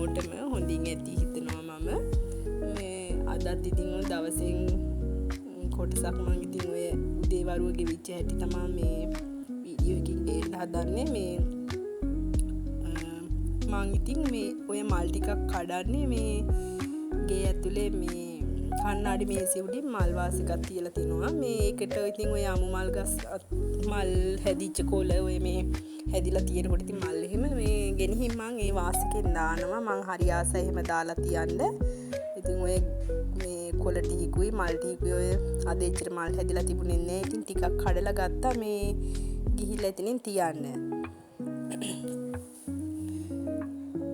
හැමෝටම හොඳින් ඇති හිතනවා මම මේ අදත් ඉතින් දවසෙන් කොටසක් මම ඉතින් ඔය උදේ වරුව ගෙවිච්ච හැටි තමයි මේ වීඩියෝ එකකින් දෙන්න හදන්නේ මේ මම ඉතින් මේ ඔය මල් ටිකක් කඩන්නේ මේ ගේ ඇතුලේ මේ කන්නාඩි මේසෙ උඩින් මල් වාසිකක් තියලා තිනවා මේ ඒකට ඉතින් ඔය අමු මල් ගස් මල් හැදිච්ච කොළ ඔය මේ හැදිලා තියෙනකොට ඉතින් මල් එහෙම මේ ගෙනihin මං ඒ වාසිකෙන් දානවා මං හරි ආසයි එහෙම දාලා තියන්න. ඉතින් ඔය මේ කොළ ටිකුයි මල් ටිකුයි ඔය අද එච්චර මල් හැදිලා තිබුණේ නැහැ. ඉතින් ටිකක් කඩලා ගත්තා මේ ගිහිල්ලා එතනින් තියන්න.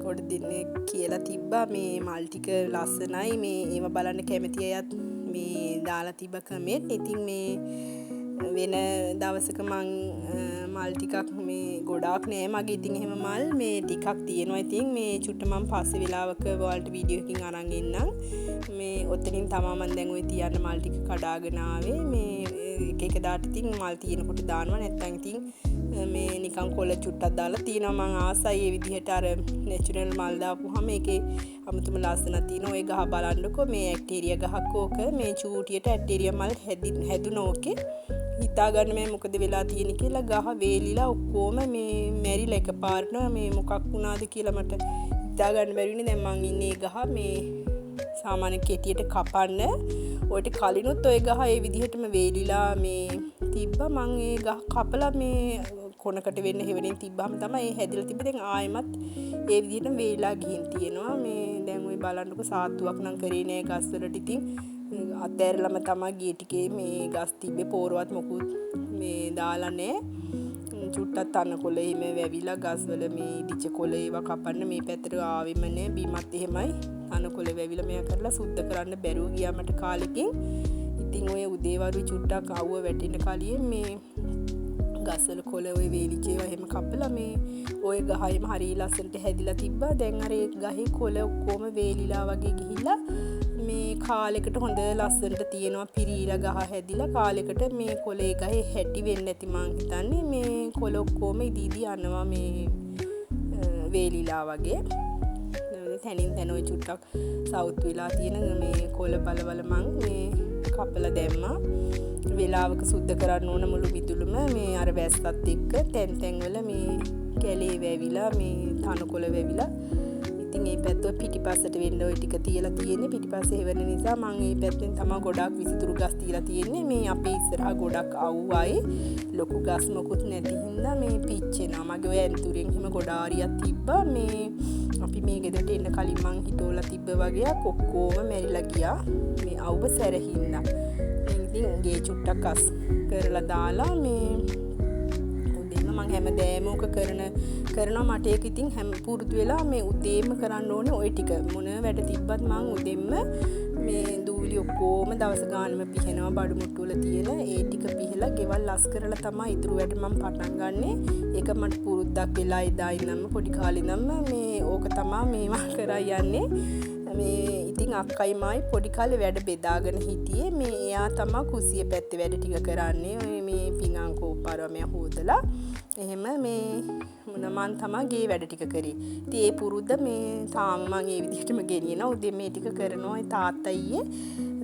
කොට දින්නේ කියලා තිබ්බා මේ මල් ටික ලස්සනයි මේ ඒව බලන්න කැමති අයත් මේ දාලා තිබ්බ කමෙන්ට්. ඉතින් මේ වෙන දවසක මං මල් ටිකක් මේ ගොඩාක් නෑ මගේ ඉතින් එහෙම මල් මේ ටිකක් තියෙනවා. ඉතින් මේ චුට්ට මම පස්සේ වෙලාවක ඔයාලට වීඩියෝ එකකින් අරන් එන්නම්. මේ ඔතනින් තමයි මම දැන් ওই තියන්න මල් ටික කඩාගෙන ආවේ. මේ එක එක දාට ඉතින් මල් තියෙනකොට දානවා නැත්නම් ඉතින් මේ නිකන් කොළ චුට්ටක් දාලා තියෙනවා. මං ආසයි ඒ විදිහට අර නැචරල් මල් දාපුවාම ඒකේ අමුතුම ලස්සනක් තියෙනවා. ඔය ගහ බලන්නකෝ මේ ඇක්ටේරියා ගහක් ඕක මේ චූටියට ඇක්ටේරියා මල් හැදුන ඕකේ හිතා ගන්න මේ මොකද වෙලා තියෙන්නේ කියලා. ගහ වේලිලා ඔක්කොම මේ මැරිලා එකපාරට මේ මොකක් වුණාද කියලා මට හිතා ගන්න බැරි වුණේ. දැන් මං ඉන්නේ ගහ මේ සාමාන්‍ය කෙටියට කපන්න. ඔයිට කලිනුත් ඔය ගහ ඒ විදිහටම වේලිලා මේ තිබ්බා. මං ඒ ගහ කපලා මේ කොනකට වෙන්න හේවණෙන් තිබ්බාම තමයි හැදිලා තිබ්බේ. දැන් ආයෙමත් ඒ විදිහටම වේලිලා ගිහින් තියෙනවා. මේ දැන් ඔය බලන්නකො සාත්තුවක් නම් කරේ නෑ ගස් වලට. ඉතින් අතෑරලම තමයි ගිය ටිකේ මේ ගස් තිබ්බේ. පෝරවත් මොකුත් මේ දාලා නෑ. චුට්ටක් තනකොළ එහෙම වැවිලා ගස්වල මේ ඉදිච්ච කොළ ඒවා කපන්න මේ පැත්තට ආවෙම නෑ. බීමත් එහෙමයි තනකොළ වැවිලා මෙයා කරලා සුද්ධ කරන්න බැරුව ගියා මට කාලෙකින්. ඉතින් ඔය උදේවරු චුට්ටක් ආවුව වැටෙන්න කලින් මේ ගස්වල කොළ ඔය වේලිච්ච ඒවා එහෙම කපලා මේ ඔය ගහයිම හරිය ලස්සනට හැදිලා තිබ්බා. දැන් අර ඒ ගහේ කොළ ඔක්කොම වේලිලා වගේ ගිහිල්ලා මේ කාලෙකට හොඳ ලස්සනට තියෙනවා. පිරීලා ගහ හැදිලා කාලෙකට මේ කොළේ ගහේ හැටි වෙන්න ඇති මං හිතන්නේ. මේ කොළ ඔක්කොම ඉදීදී යනවා මේ වේලිලා වගේ. තැනින් තැන ඔය චුට්ටක් සවුත් වෙලා තියෙන මේ කොළ බලවල මං මේ කපලා දැම්මා. වෙලාවක සුද්ධ කරන්න ඕන මුළු මිදුලම මේ අර වැස්සත් එක්ක තැන් තැන් වල මේ කැලේ වැවිලා මේ තනකොළ වැවිලා. ඉතින් මේ පැත්ත පිටිපස්සට වෙන්න ඔය ටික තියලා තියෙන්නේ. පිටිපස්සේ හේවන නිසා මම මේ පැත්තෙන් තමයි ගොඩක් විසිතුරු ගස් තියලා තියෙන්නේ. මේ අපේ ඉස්සරහා ගොඩක් අවුවයි ලොකු ගස් මොකුත් නැති හින්දා මේ පිච්චෙනවා. මගේ ඔය ඇන්තුරෙන් හිම ගොඩාරියක් තිබ්බා. මේ අපි මේ ගෙදරට එන්න කලින් මං හිතෝලා තිබ්බ වගේක් ඔක්කොම මැරිලා ගියා මේ අවුව සැරහින්දා. ඉතින් ගේ චුට්ටක් අස් කරලා දාලා මේ උදේම මං හැමදෑම ඕක කරනවා. මට ඒක ඉතින් හැම පුරුදු වෙලා මේ උදේම කරන්න ඕනේ ওই ටික. මොන වැඩ තිබ්බත් මං උදෙන්ම මේ දූවිලි ඔක්කොම දවස් ගානම පිහනවා. බඩු මුට්ටු වල තියෙන ඒ ටික පිහලා ගෙවල් ලස් කරලා තමයි ඉතුරු වැඩ මං පටන් ගන්නෙ. ඒක මට පුරුද්දක් වෙලා එදා ඉඳන්ම පොඩි කාලේ ඉඳන්ම මේ ඕක තමයි මේවා කරා යන්නේ. මේ ඉතින් අක්කයි මායි පොඩි කාලේ වැඩ බෙදාගෙන හිටියේ. මේ එයා තමයි කුසිය පැත්තේ වැඩ ටික කරන්නේ. මේ පිඟාන් කෝපාරව මෙයා හොදලා එහෙම මේ මන් තමයි ගේ වැඩ ටික කරේ. ඉතින් ඒ පුරුද්ද මේ තාම මං ඒ විදිහටම ගෙනියනවා. උදේ මේ ටික කරනවා. ඒ තාත්තා ඊයේ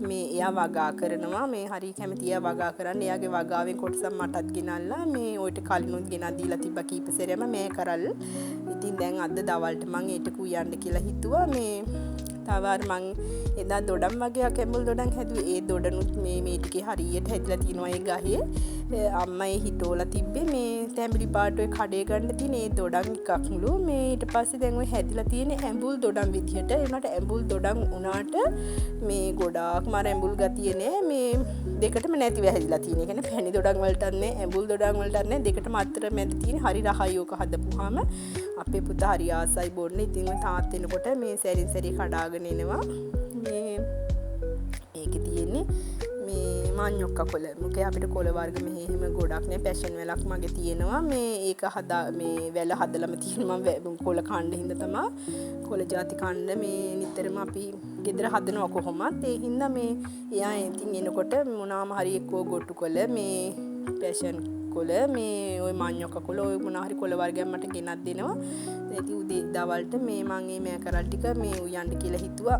මේ එයා වගා කරනවා. මේ හරි කැමති එයා වගා කරන්න. එයාගේ වගාවෙන් කොටසක් මටත් ගෙනල්ලා මේ ඔයිට කලිනුත් ගෙනත් දීලා තිබ්බා කීප සැරේම මේ කරල්. ඉතින් දැන් අද දවල්ට මං ඒට කූයන්න කියලා හිතුවා. මේ තවර මං එදා දොඩම් වගේ කැඹුල් දොඩම් හැදුවේ. ඒ දොඩනුත් මේ ටිකේ හරියට හැදිලා තිනවා. ඒ ගහේ අම්මයි හිටෝලා තිබ්බේ මේ තැඹිලි පාට ඔය කඩේ ගන්න තියෙන ඒ දොඩම් එකක්ලු. මේ ඊට පස්සේ දැන් ඔය හැදිලා තියෙන ඇඹුල් දොඩම් විදිහට. ඒකට ඇඹුල් දොඩම් උනාට මේ ගොඩාක් මාර ඇඹුල් ගතිය නෑ. මේ දෙකටම නැතිව හැදිලා තියෙන. ඒ කියන්නේ පැණි දොඩම් වලටත් නෑ ඇඹුල් දොඩම් වලටත් නෑ. දෙකටම අතර මැද තියෙන හරි රහයි ඕක හදපුවාම අපේ පුතා හරි ආසයි බොන්න. ඉතින් තාත් වෙනකොට මේ සැරින් සැරේ කඩාගෙන එනවා. මේ ඒකේ තියෙන්නේ මේ මාඤ්ඤොක්ක කොළ. මොකද අපිට කොළ වර්ග මෙහෙ එහෙම ගොඩක් නෑ. පැෂන් වැලක් මගේ තියෙනවා. මේ ඒක හදා මේ වැල හදලම තියෙනවා. මම කොළ කන්න හින්දා තමයි කොළ ಜಾති කන්න මේ නිතරම අපි ගෙදර හදනවා කොහොමත්. ඒ හින්දා මේ එයා ඉතින් එනකොට මොනවාම හරි එක්කෝ ගොට්ටු කොළ මේ පැෂන් කොළ මේ ඔය මාඤ්ඤොක්ක කොළ ඔය මොනවා හරි කොළ වර්ගයක් මට ගෙනත් දෙනවා. ඉතින් උදේ දවල්ට මේ මම මේ මෑකරල් ටික මේ උයන්න කියලා හිතුවා.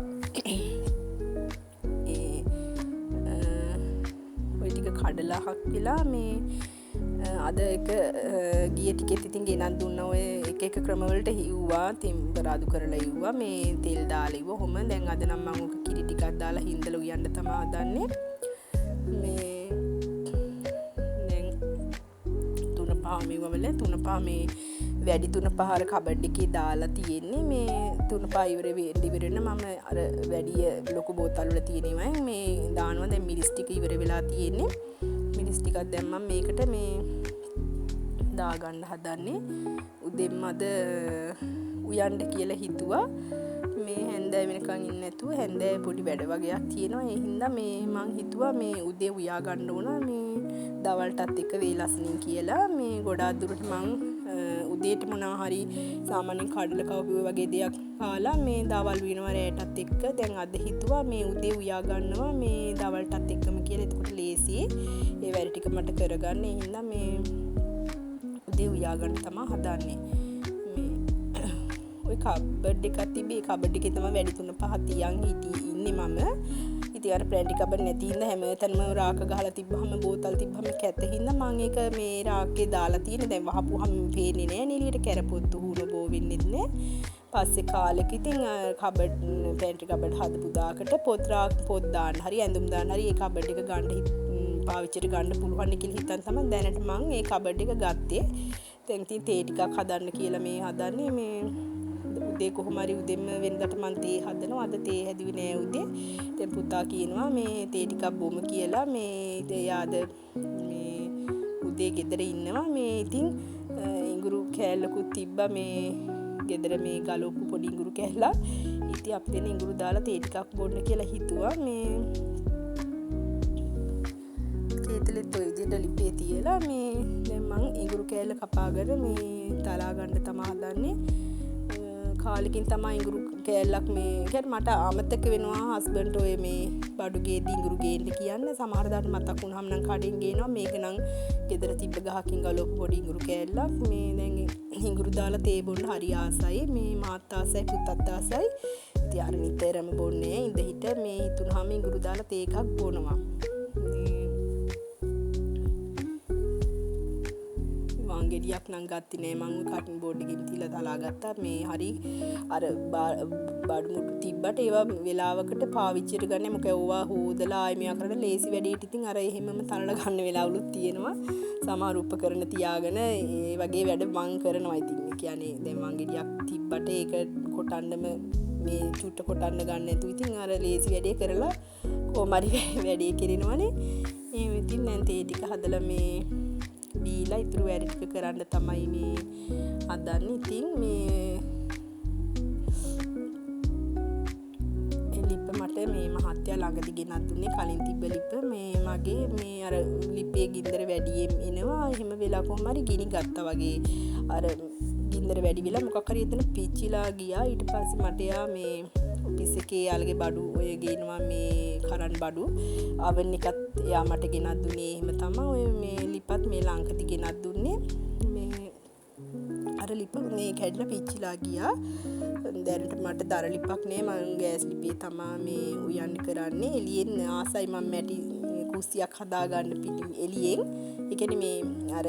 ඔය ටික කඩලා හක්කලා මේ අද එක ගිය ටිකෙත් ඉතින් ගෙනත් දුන්නා. ඔය එක ක්‍රම වලට හිව්වා, තෙම්බර අඩු කරලා හිව්වා, මේ තෙල් දාලා හිව්වා. කොහොම දැන් අද නම් මම ඔක කිරි ටිකක් දාලා හින්දලා උයන්න තමයි හදන්නේ. මේ දැන් තුන පහ මේ වැඩි තුන පහර කබඩ් එකේ දාලා තියෙන්නේ. මේ තුන පහ ඉවරෙන්න මම අර වැඩි ලොකු බෝතල් වල තියෙනවා මේ දානවා. දැන් මිරිස් ටික ඉවර වෙලා තියෙන්නේ. මිරිස් ටිකක් දැම්මම මේකට මේ දාගන්න හදන්නේ. උදෙන්ම අද උයන්න කියලා හිතුවා. මේ හැන්දෑව වෙනකන් ඉන්න නැතුව හැන්දෑව පොඩි වැඩ වගේක් තියෙනවා. ඒ හින්දා මේ මං හිතුවා මේ උදේ උයා ගන්න ඕන මේ දවල්ටත් එක වේලස්නින් කියලා. මේ ගොඩාක් දුරට මං උදේට මොනවා හරි සාමාන්‍යයෙන් කඩල කවපුව වගේ දෙයක් කාලා මේ දවල් වෙනවා රැටත් එක්ක. දැන් අද හිතුවා මේ උදේ උයා ගන්නවා මේ දවල්ටත් එක්කම කියලා. එතකොට ලේසි ඒ වැඩ ටික මට කරගන්න. ඒ හින්දා මේ උදේ උයා ගන්න තමයි හදන්නේ. ඔය කබඩ් එකක් තිබේ. කබඩ් එකේ තමයි වැඩි 3-5 තියන් ඉන්නේ මම. ඉතින් අර ප්ලැන්ටි කබඩ් නැති හින්දා හැමතැනම රාක ගහලා තිබ්බහම බෝතල් තිබ්බහම කැත හින්දා මම ඒක මේ රාකේ දාලා තියෙන. දැන් වහපුවහම පේන්නේ නෑ නේ එළියට කැරපොත්තු හුන බෝ වෙන්නෙත් නෑ. පස්සේ කාලෙක ඉතින් කබඩ් ප්ලැන්ටි කබඩ් හදපු දාකට පොත් දාන්න හරි ඇඳුම් දාන්න හරි ඒ කබඩ් එක ගන්න පාවිච්චිට ගන්න පුළුවන් කියලා හිතන් තමයි දැනට මම ඒ කබඩ් එක ගත්තේ. දැන් ඉතින් තේ ටිකක් හදන්න කියලා මේ හදන්නේ. මේ උදේ කොහොම හරි උදෙන්ම වෙනදට මං තේ හදනවා. අද තේ හැදුවේ නෑ උදේ. දැන් පුතා කියනවා මේ තේ ටිකක් බොමු කියලා. මේ යාද මේ උදේ ගෙදර ඉන්නවා. මේ ඉතින් ඉඟුරු කෑල්ලකුත් තිබ්බා මේ ගෙදර මේ ගලවපු පොඩි ඉඟුරු කෑල්ලක්. ඉතින් අපි දෙන ඉඟුරු දාලා තේ ටිකක් බොන්න කියලා හිතුවා. මේ කේතලෙත් ඔය විදිහට ලිපේ තියලා මේ දැන් මං ඉඟුරු කෑල්ල කපාගෙන මේ තලා ගන්න තමයි හදන්නේ. කාලෙකින් තමයි ඉඟුරු කෑල්ලක් මේ කියන්නේ මට අමතක වෙනවා හස්බන්ඩ් ඔය මේ බඩුගේදී ඉඟුරු ගේන්න කියන්න. සමහර දාට මතක් වුණාම නම් කඩෙන් ගේනවා. මේක නම් ගෙදර තිබ්බ ගහකින් ගලවපු පොඩි ඉඟුරු කෑල්ලක්. මේ දැන් ඉඟුරු දාලා තේ බොන්න හරි ආසයි. මේ මාත් ආසයි පුතත් ආසයි. ඉතින් අර නිතරම බොන්නේ ඉඳ හිට මේ හිතුනහම ඉඟුරු දාලා තේ එකක් බොනවා. ගෙඩියක් නම් ගත්තේ නෑ මම. කටින් බෝඩ් එකකින් තියලා තලා ගත්තා. මේ හරි අර බඩු මුට්ටු තිබ්බට ඒවා වෙලාවකට පාවිච්චියට ගන්න. මොකද ඕවා හොදලා ආයෙ මෙයා කරන ලේසි වැඩේට ඉතින් අර එහෙමම තනලා ගන්න වෙලාවලුත් තියෙනවා. සමහර උපකරණ තියාගෙන ඒ වගේ වැඩ මං කරනවා. ඉතින් කියන්නේ දැන් මං ගෙඩියක් තිබ්බට ඒක කොටන්නම මේ චුට්ට කොටන්න ගන්න නැතුව ඉතින් අර ලේසි වැඩේ කරලා කොහොම හරි වැඩේ කරනවනේ. එහෙම ඉතින් දැන් තේ ටික හදලා මේ බීලා ඉතුරු වැඩ ටික කරන්න තමයි මේ හදන්නේ. ඉතින් මේ ලිප් මට මේ මහත්තයා ළඟදී ගෙනත් දුන්නේ. කලින් තිබ්බ ලිප් මේ මගේ මේ අර ලිපේ ගින්දර වැඩියෙන් එනවා. එහෙම වෙලා කොහොම හරි ගිනි ගත්තා වගේ අර ගින්දර වැඩි වෙලා මොකක් හරි එතන පිච්චිලා ගියා. ඊට පස්සේ මට යා මේ ඔෆිස් එකේ යාළුගේ බඩු ඔය ගේනවා මේ කරන් බඩු අවන් එකත් එයා මට ගෙනත් දුන්නේ. එහෙම තමයි ඔය මේ ලිපත් මේ ලංකති ගෙනත් දුන්නේ. මේ අර ලිප මේ කැඩලා පිච්චිලා ගියා. දැනට මට දර ලිපක් නෑ. මම ගෑස් ලිපේ තමයි මේ උයන්න කරන්නේ. එළියෙන් ආසයි මම මැටි කුස්සියක් හදාගන්න පිටින් එළියෙන්. ඒ කියන්නේ මේ අර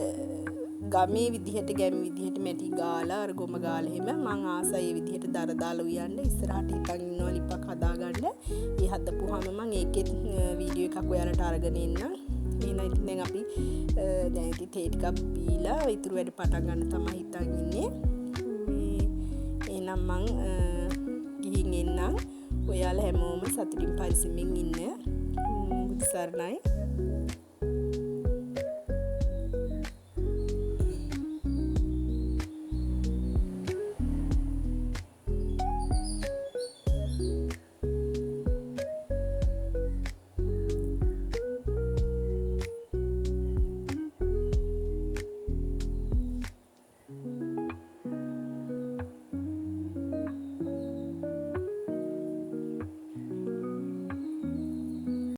ගමේ විදිහට ගැමි විදිහට මැටි ගාලා අර ගොම ගාලා එහෙම මං ආසයි ඒ විදිහට දර දාලා උයන්න. ඉස්සරහට හිටන් ඉන්නවා ලිපක් හදාගන්න. ඒ හදපුවාම මං ඒකෙත් වීඩියෝ එකක් ඔයාලට අරගෙන එන්නම්. එහෙනම් ඉතින් දැන් අපි දැන් ඉතින් තේ ටිකක් බීලා ඉතුරු වැඩ පටන් ගන්න තමයි හිතන් ඉන්නේ. මේ එහෙනම් මං ගිහින් එන්නම්. ඔයාලා හැමෝම සතුටින් පරිස්සමින් ඉන්න. බුදු සරණයි.